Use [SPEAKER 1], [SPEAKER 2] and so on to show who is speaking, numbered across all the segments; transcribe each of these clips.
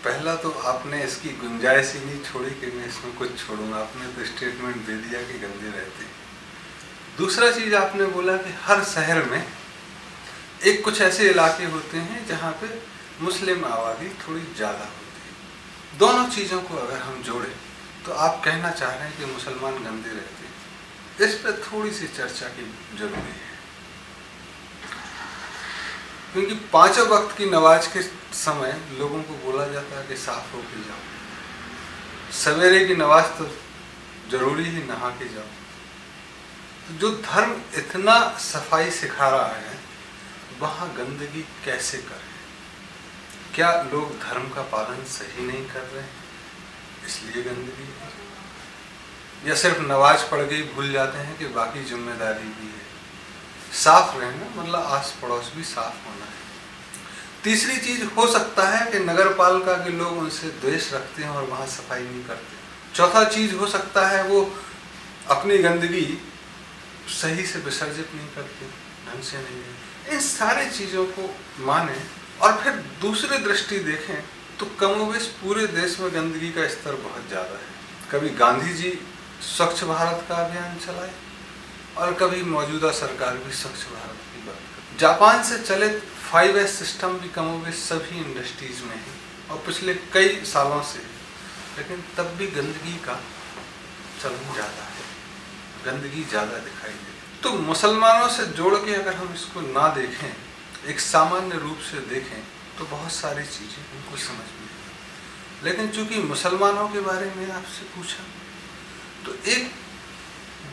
[SPEAKER 1] पहला तो आपने इसकी गुंजाइश ही नहीं छोड़ी कि मैं इसमें कुछ छोड़ूंगा। आपने तो स्टेटमेंट दे दिया कि गंदे रहते। दूसरा चीज आपने बोला कि हर शहर में एक कुछ ऐसे इलाके होते हैं जहाँ पे मुस्लिम आबादी थोड़ी ज़्यादा होती है। दोनों चीज़ों को अगर हम जोड़ें तो आप कहना चाह रहे हैं कि मुसलमान गंदे रहते हैं। इस पर थोड़ी सी चर्चा की जरूरी है, क्योंकि पांचों वक्त की नमाज के समय लोगों को बोला जाता है कि साफ होके जाओ। सवेरे की नमाज तो जरूरी ही नहा के जाओ। तो जो धर्म इतना सफाई सिखा रहा है वहाँ गंदगी कैसे करें? क्या लोग धर्म का पालन सही नहीं कर रहे हैं इसलिए गंदगी है? या सिर्फ नमाज पढ़ के ही भूल जाते हैं कि बाकी जिम्मेदारी भी है? साफ रहना मतलब आस पड़ोस भी साफ होना है। तीसरी चीज हो सकता है कि नगर पालिका के लोग उनसे द्वेष रखते हैं और वहां सफाई नहीं करते। चौथा चीज हो सकता है वो अपनी गंदगी सही से विसर्जित नहीं करते, ढंग से नहीं। इन सारी चीजों को माने और फिर दूसरी दृष्टि देखें तो कमोबेश पूरे देश में गंदगी का स्तर बहुत ज्यादा है। कभी गांधी जी स्वच्छ भारत का अभियान चलाए और कभी मौजूदा सरकार भी स्वच्छ भारत की बात करे। जापान से चलित 5S सिस्टम भी कमोबेश सभी इंडस्ट्रीज में है और पिछले कई सालों से, लेकिन तब भी गंदगी का चलन ज्यादा है, गंदगी ज्यादा दिखाई दे। तो मुसलमानों से जोड़ के अगर हम इसको ना देखें, एक सामान्य रूप से देखें तो बहुत सारी चीजें उनको समझ में आएगी। लेकिन चूंकि मुसलमानों के बारे में आपसे पूछा तो एक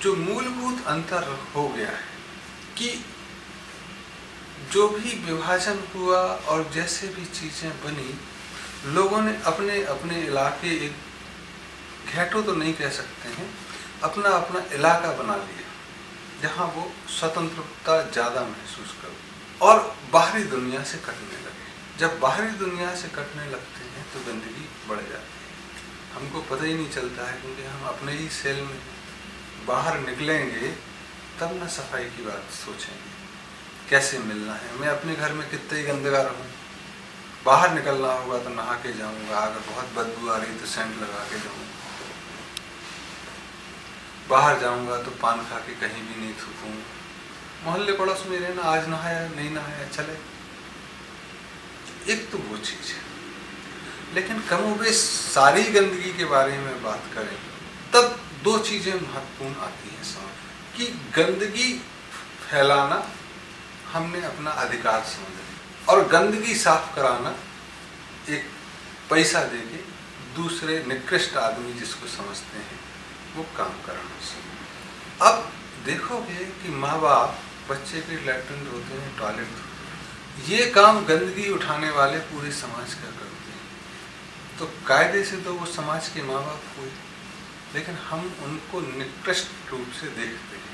[SPEAKER 1] जो मूलभूत अंतर हो गया है कि जो भी विभाजन हुआ और जैसे भी चीजें बनी, लोगों ने अपने अपने इलाके, एक घेटो तो नहीं कह सकते हैं, अपना अपना इलाका बना लिया जहां वो स्वतंत्रता ज्यादा महसूस कर और बाहरी दुनिया से कटने लगे। जब बाहरी दुनिया से कटने लगते हैं तो गंदगी बढ़ जाती है। हमको पता ही नहीं चलता है, क्योंकि हम अपने ही सेल में बाहर निकलेंगे तब ना सफाई की बात सोचेंगे, कैसे मिलना है। मैं अपने घर में कितने ही गंदगा रहूं, बाहर निकलना होगा तो नहा के जाऊंगा, अगर बहुत बदबू आ रही तो सेंट लगा के जाऊंगा, बाहर जाऊंगा तो पान खा के कहीं भी नहीं थूकूंगा, मोहल्ले पड़ोस में रहना, आज नहाया नहीं नहाया चले। एक तो वो चीज है। लेकिन कमोबेश सारी गंदगी के बारे में बात करें तब दो चीजें महत्वपूर्ण आती हैं समझ, कि गंदगी फैलाना हमने अपना अधिकार समझा और गंदगी साफ कराना एक पैसा देके दूसरे निकृष्ट आदमी जिसको समझते हैं वो काम कराना चाहिए। अब देखोगे कि माँ बाप बच्चे के लैट्रिन धोते हैं, टॉयलेट धोते हैं, ये काम गंदगी उठाने वाले पूरे समाज का करते हैं। तो कायदे से तो वो समाज के माँ बाप हुए, लेकिन हम उनको निकृष्ट रूप से देखते हैं।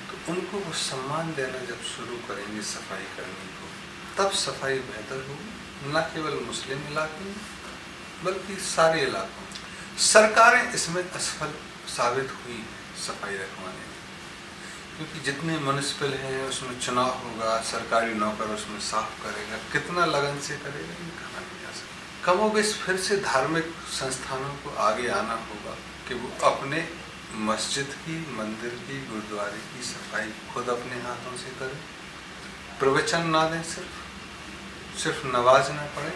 [SPEAKER 1] तो उनको वो सम्मान देना जब शुरू करेंगे सफाई करने को, तब सफाई बेहतर होगी, न केवल मुस्लिम इलाके में बल्कि सारे इलाकों में। सरकारें इसमें असफल साबित हुई सफाई रखवाने में, क्योंकि जितने म्युनिसिपल हैं उसमें चुनाव होगा, सरकारी नौकर उसमें साफ करेगा, कितना लगन से करेगा ये कहा नहीं जा सकता। कमोबेश फिर से धार्मिक संस्थानों को आगे आना होगा कि वो अपने मस्जिद की, मंदिर की, गुरुद्वारे की सफाई खुद अपने हाथों से करें, प्रवचन ना दें, सिर्फ नमाज ना पढ़े,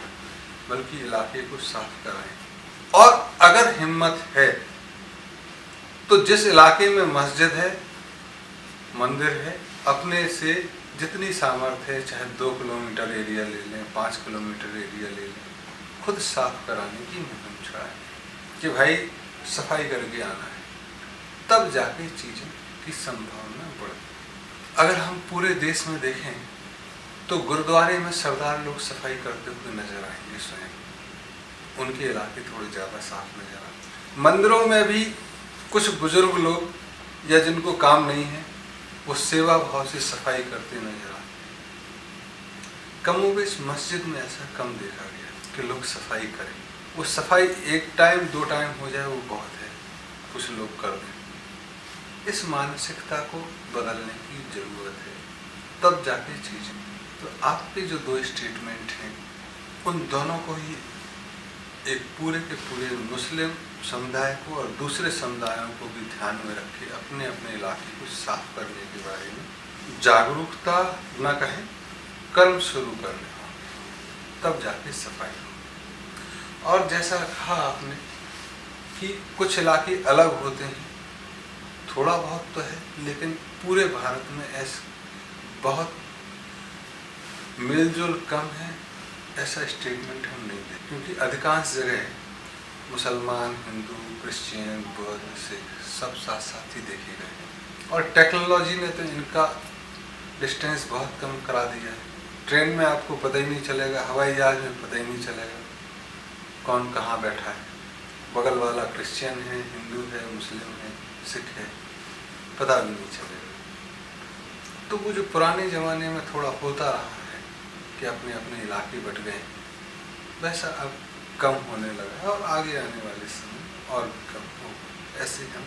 [SPEAKER 1] बल्कि इलाके को साफ कराएं। और अगर हिम्मत है तो जिस इलाके में मस्जिद है, मंदिर है, अपने से जितनी सामर्थ्य है, चाहे 2 किलोमीटर एरिया ले लें, 5 किलोमीटर एरिया ले लें, खुद साफ कराने की मुहिम चलाएं कि भाई सफाई करके आना है, तब जाके चीज़ों की संभावना बढ़े। अगर हम पूरे देश में देखें तो गुरुद्वारे में सरदार लोग सफाई करते हुए नजर आएंगे, स्वयं उनके इलाके थोड़े ज़्यादा साफ नजर आते। मंदिरों में भी कुछ बुजुर्ग लोग या जिनको काम नहीं है वो सेवा भाव से सफाई करते नजर आते। कमोबेश मस्जिद में ऐसा कम देखा गया कि लोग सफाई करें। वो सफाई 1 टाइम 2 टाइम हो जाए वो बहुत है, कुछ लोग कर दें। इस मानसिकता को बदलने की जरूरत है, तब जाके चीजें। तो आपके जो 2 स्टेटमेंट हैं उन दोनों को ही एक पूरे के पूरे मुस्लिम समुदाय को और दूसरे समुदायों को भी ध्यान में रख के अपने अपने इलाके को साफ करने के बारे में जागरूकता न कहें, कर्म शुरू करने होंगे, तब जाके सफाई हो। और जैसा कहा आपने कि कुछ इलाके अलग होते हैं, थोड़ा बहुत तो है, लेकिन पूरे भारत में ऐसे बहुत मिलजुल कम है, ऐसा स्टेटमेंट हम नहीं देते, क्योंकि अधिकांश जगह मुसलमान, हिंदू, क्रिश्चियन, बौद्ध, सिख सब साथ साथ ही देखे गए हैं। और टेक्नोलॉजी ने तो इनका डिस्टेंस बहुत कम करा दिया है। ट्रेन में आपको पता ही नहीं चलेगा, हवाई जहाज में पता ही नहीं चलेगा कौन कहाँ बैठा है, बगल वाला क्रिश्चियन है, हिंदू है, मुस्लिम है, सिख है, पता भी नहीं चलेगा। तो वो जो पुराने ज़माने में थोड़ा होता रहा है कि अपने अपने इलाके बट गए, वैसा अब कम होने लगा है और आगे आने वाले समय और भी कम होगा, ऐसे हम